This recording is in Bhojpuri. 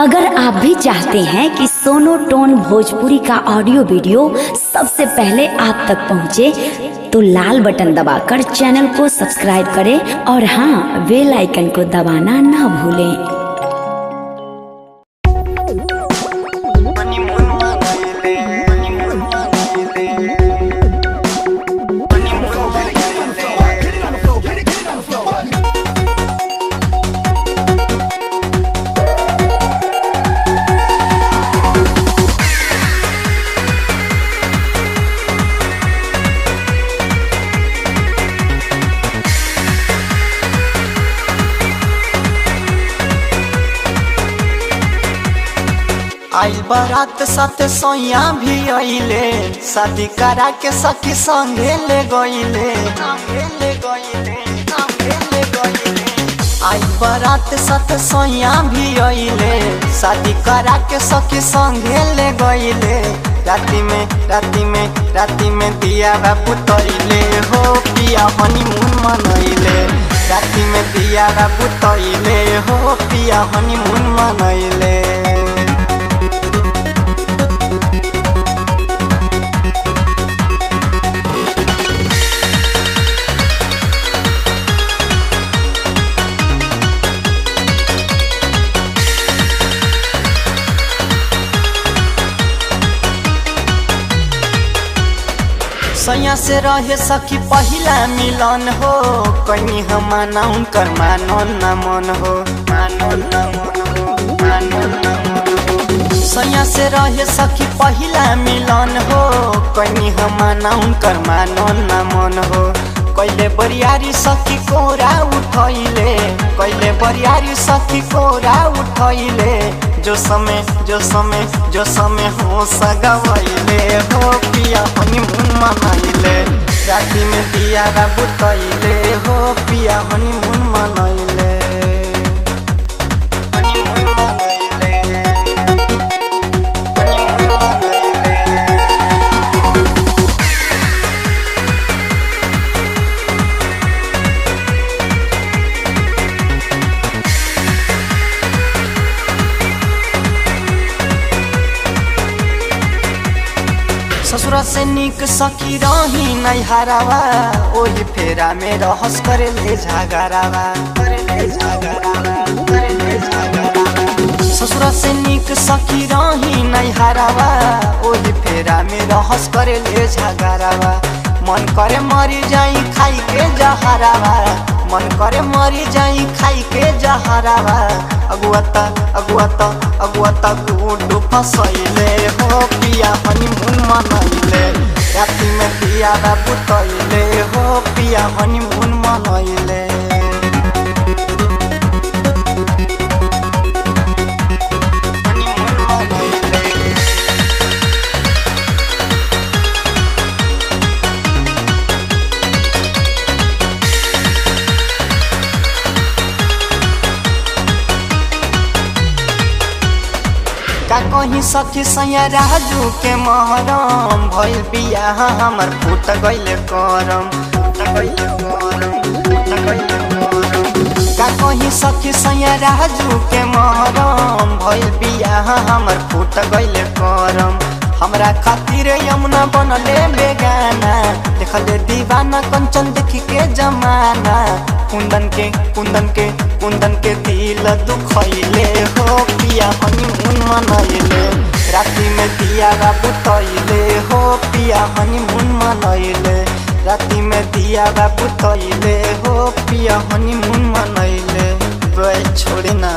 अगर आप भी चाहते हैं कि सोनो टोन भोजपुरी का ऑडियो वीडियो सबसे पहले आप तक पहुंचे, तो लाल बटन दबाकर चैनल को सब्सक्राइब करें और हाँ, बेल आइकन को दबाना ना भूलें। आइल बारात साथ सोया भी आइले, शादी करा के सखी संगे ले गइले। आइल बारात साथ सोया भी आइले, शादी करा के सखी संगे ले गइले। राती में दिया बाबू तइले हो, पिया हनीमून मनइले। राती में दिया बाबू तइले हो, पिया हनीमून मनइले। सैया से रहे सखी पहिला मिलन हो, कहीं हम माना उनकर मानो न मन हो। सैया से रहे सखी पहिला मिलन हो, कहीं हम माना उनकर मानो न मन हो। कैले बरियारी सखी कोरा उठैले, कैले बरियारी सखी कोरा उठैले। जो समय हो सगवैले हो, पिया हनीमून मनइले। राती में दिया बाबू तइले हो, पिया हनीमून मनइले। ससुरा से निक सखी रही नैहरावा, ओही फेरा में रहस करे ले झगड़ावा। ससुरा से निक सखी रही नैहरावा, ओही फेरा में रहस करे ले झगड़ावा। मन करे मरी जाई खाई के जहरावा, मन करे मरी जाई खाई के जहरावा। अगुआता गुडू फसैले हो, पिया हनीमून मनइले। राती में दिया बाबू तइले हो, पिया हनीमून मनइले। का कहीं सखी सैया राजू के महरम, भइल बियाह हमर फूट गइले करम। का कहीं सखी सैया राजू के महरम, भइल बियाह हमर फूट गइले करम। हमरा खातिर यमुना बनले बेगाना, देखले दीवाना कंचन देखी के जमाना। कुंदन के दिल दुखैले हो, पिया हनीमून मनइले। राती में दिया बाबू तइले हो, पिया हनीमून मनइले। राती में दिया बाबू तइले हो, पिया हनीमून मनइले। छोड़े ना।